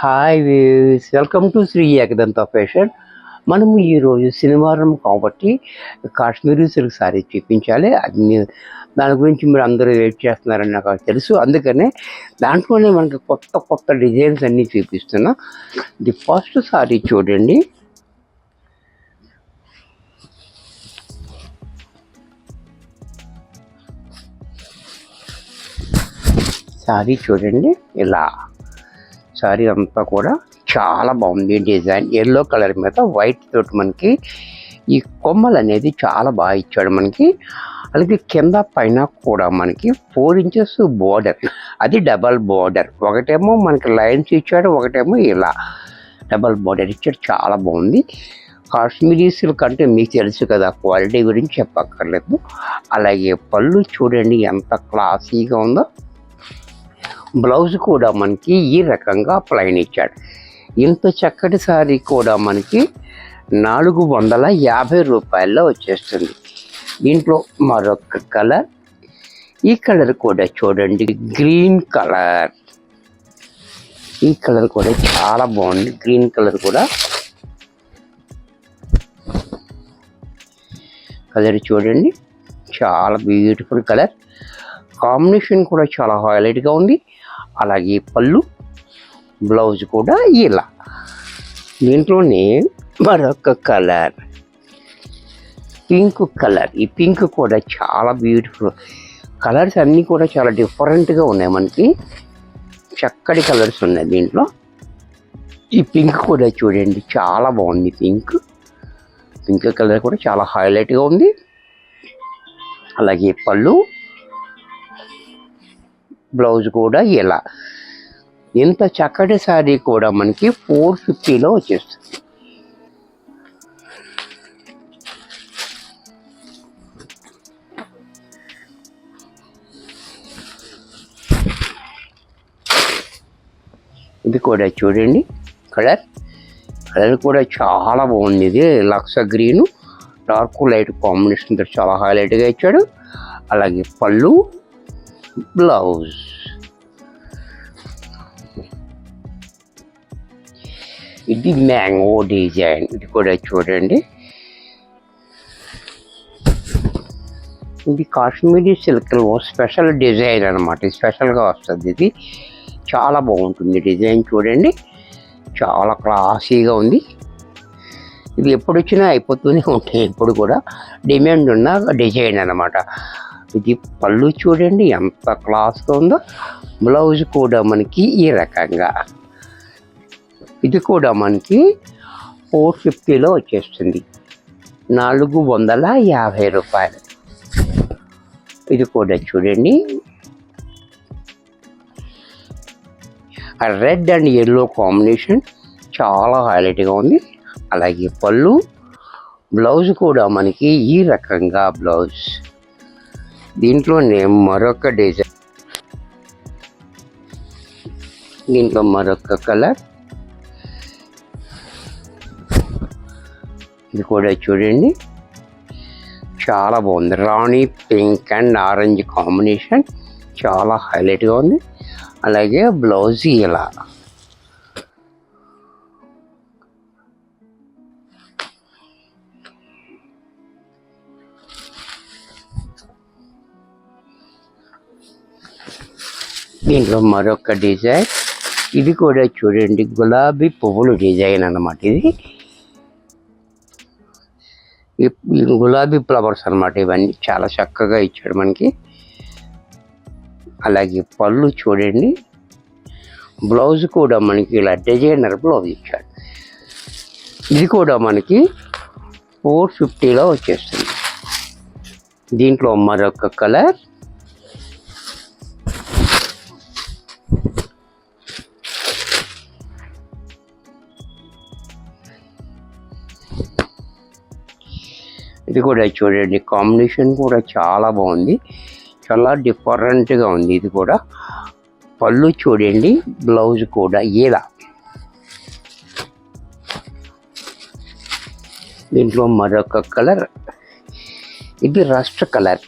Hi views, welcome to Shri Ekadanta fashion. మనము ఈరోజు శనివారం కాబట్టి కాశ్మీరీ సిల్క్ సారీ చూపించాలి. దాని గురించి మీరు అందరూ వెయిట్ చేస్తున్నారని నాకు తెలుసు. అందుకనే దాంట్లోనే మనకి కొత్త కొత్త డిజైన్స్ అన్నీ చూపిస్తున్నా. ది ఫస్ట్ సారీ చూడండి. సారీ చూడండి, ఇలా సారీ అంతా కూడా చాలా బాగుంది. డిజైన్ ఎల్లో కలర్ మీద వైట్ తోటి మనకి ఈ కొమ్మలు అనేది చాలా బాగా ఇచ్చాడు మనకి. అలాగే కింద పైన కూడా మనకి 4 ఇంచెస్ బోర్డర్, అది డబల్ బోర్డర్. ఒకటేమో మనకి లైన్స్ ఇచ్చాడు, ఒకటేమో ఇలా డబల్ బోర్డర్ ఇచ్చాడు. చాలా బాగుంది. కాశ్మీరీ సిల్క్ అంటే మీకు తెలుసు కదా, క్వాలిటీ గురించి చెప్పక్కర్లేదు. అలాగే పళ్ళు చూడండి ఎంత క్లాసీగా ఉందో. బ్లౌజ్ కూడా మనకి ఈ రకంగా ప్లైన్ ఇచ్చాడు. ఇంత చక్కటి సారీ కూడా మనకి 450 రూపాయల్లో వచ్చేస్తుంది. దీంట్లో మరొక కలర్, ఈ కలర్ కూడా చూడండి, గ్రీన్ కలర్. ఈ కలర్ కూడా చాలా బాగుంది. గ్రీన్ కలర్ కూడా కలర్ చూడండి, చాలా బ్యూటిఫుల్ కలర్. కాంబినేషన్ కూడా చాలా హైలైట్గా ఉంది. అలాగే పళ్ళు, బ్లౌజ్ కూడా ఇలా. దీంట్లోనే మరొక కలర్, పింక్ కలర్. ఈ పింక్ కూడా చాలా బ్యూటిఫుల్. కలర్స్ అన్నీ కూడా చాలా డిఫరెంట్గా ఉన్నాయి. మనకి చక్కటి కలర్స్ ఉన్నాయి దీంట్లో. ఈ పింక్ కూడా చూడండి చాలా బాగుంది. పింక్ కలర్ కూడా చాలా హైలైట్గా ఉంది. అలాగే పళ్ళు, బ్లౌజ్ కూడా ఇలా. ఇంత చక్కటి శారీ కూడా మనకి 450లో వచ్చేస్తుంది. ఇది కూడా చూడండి, కలర్ కూడా చాలా బాగుంది. ఇది లక్స్ గ్రీను డార్క్ లైట్ కాంబినేషన్ చాలా హైలైట్గా ఇచ్చాడు. అలాగే పళ్ళు, బ్లౌజ్. ఇది మ్యాంగో డిజైన్. ఇది కూడా చూడండి, ఇది కాశ్మీరీ సిల్క్లో స్పెషల్ డిజైన్ అనమాట. స్పెషల్గా వస్తుంది. ఇది చాలా బాగుంటుంది డిజైన్ చూడండి, చాలా క్లాసీగా ఉంది. ఇది ఎప్పుడు వచ్చినా అయిపోతూనే ఉంటాయి. ఎప్పుడు కూడా డిమాండ్ ఉన్న డిజైన్ అనమాట. ఇది పళ్ళు చూడండి ఎంత క్లాస్గా ఉందో. బ్లౌజ్ కూడా మనకి ఈ రకంగా. ఇది కూడా మనకి 450లో వచ్చేస్తుంది, 450 రూపాయలు. ఇది కూడా చూడండి, రెడ్ అండ్ ఎల్లో కాంబినేషన్ చాలా హైలైట్గా ఉంది. అలాగే పళ్ళు, బ్లౌజ్ కూడా మనకి ఈ రకంగా బ్లౌజ్. దీంట్లోనే మరొక డిజైన్, దీంట్లో మరొక కలర్. ఇది కూడా చూడండి చాలా బాగుంది. రాణి పింక్ అండ్ ఆరెంజ్ కాంబినేషన్ చాలా హైలైట్గా ఉంది. అలాగే బ్లౌజ్ ఇలా. దీంట్లో మరొక డిజైన్. ఇది కూడా చూడండి, గులాబీ పువ్వులు డిజైన్ అన్నమాట. ఇది గులాబీ ఫ్లవర్స్ అన్నమాట. ఇవన్నీ చాలా చక్కగా ఇచ్చాడు మనకి. అలాగే పళ్ళు చూడండి, బ్లౌజ్ కూడా మనకి ఇలా డిజైనర్ బ్లౌజ్ ఇచ్చాడు. ఇది కూడా మనకి 450లో వచ్చేస్తుంది. దీంట్లో మరొక కలర్. ఇది కూడా చూడండి, కాంబినేషన్ కూడా చాలా బాగుంది, చాలా డిఫరెంట్గా ఉంది. ఇది కూడా పళ్ళు చూడండి, బ్లౌజ్ కూడా ఇలా. దీంట్లో మరొక కలర్, ఇది రస్ట్ కలర్.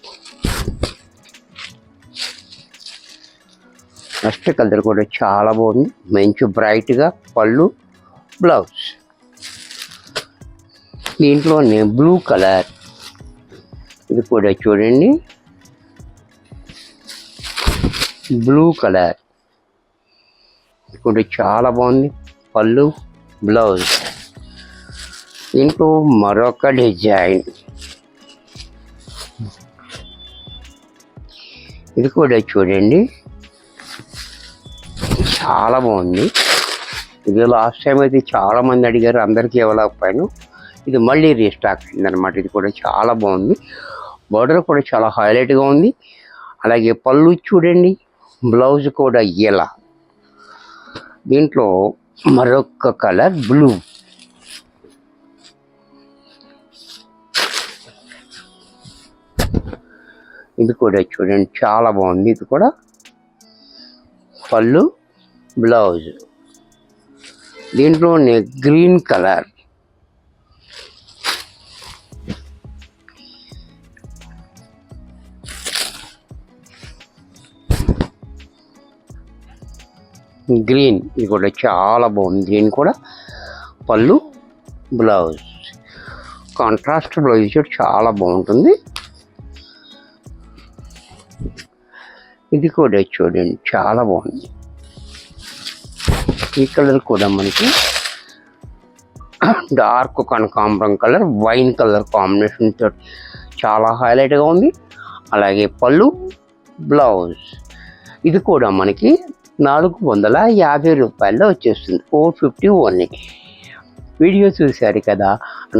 నెక్స్ట్ కలర్ కూడా చాలా బాగుంది, మంచి బ్రైట్గా పళ్ళు బ్లౌజ్. దీంట్లోనే బ్లూ కలర్, ఇది కూడా చూడండి బ్లూ కలర్, ఇది కూడా చాలా బాగుంది పళ్ళు బ్లౌజ్. దీంట్లో మరొక డిజైన్, ఇది కూడా చూడండి చాలా బాగుంది. ఇది లాస్ట్ టైం అయితే చాలా మంది అడిగారు, అందరికీ ఇవ్వలేకపోయాను. ఇది మళ్ళీ రీస్టాక్ అయిందనమాట. ఇది కూడా చాలా బాగుంది, బార్డర్ కూడా చాలా హైలైట్గా ఉంది. అలాగే పళ్ళు చూడండి, బ్లౌజ్ కూడా ఇలా. దీంట్లో మరొక కలర్ బ్లూ, ఇది కూడా చూడండి చాలా బాగుంది. ఇది కూడా పళ్ళు బ్లౌజ్. దీంట్లోనే గ్రీన్ కలర్, గ్రీన్, ఇది కూడా చాలా బాగుంది. దీని కూడా పళ్ళు బ్లౌజ్, కాంట్రాస్ట్ బ్లౌజ్ చాలా బాగుంటుంది. ఇది కూడా చూడండి చాలా బాగుంది. ఈ కలర్ కూడా మనకి డార్క్ కనకాంబరం కలర్, వైన్ కలర్ కాంబినేషన్తో చాలా హైలైట్గా ఉంది. అలాగే పళ్ళు బ్లౌజ్. ఇది కూడా మనకి 450 రూపాయల్లో వచ్చేస్తుంది, 450 ఓన్లీ. వీడియో చూశారు కదా,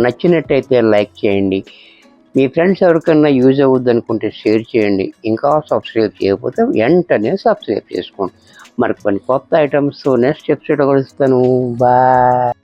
నచ్చినట్టయితే లైక్ చేయండి. మీ ఫ్రెండ్స్ ఎవరికైనా యూజ్ అవ్వద్దు అనుకుంటే షేర్ చేయండి. ఇంకా సబ్స్క్రైబ్ చేయకపోతే వెంటనే సబ్స్క్రైబ్ చేసుకోండి. మరి కొన్ని కొత్త ఐటమ్స్ నెక్స్ట్ ఎపిసోడ్ కలుస్తాను. బాయ్.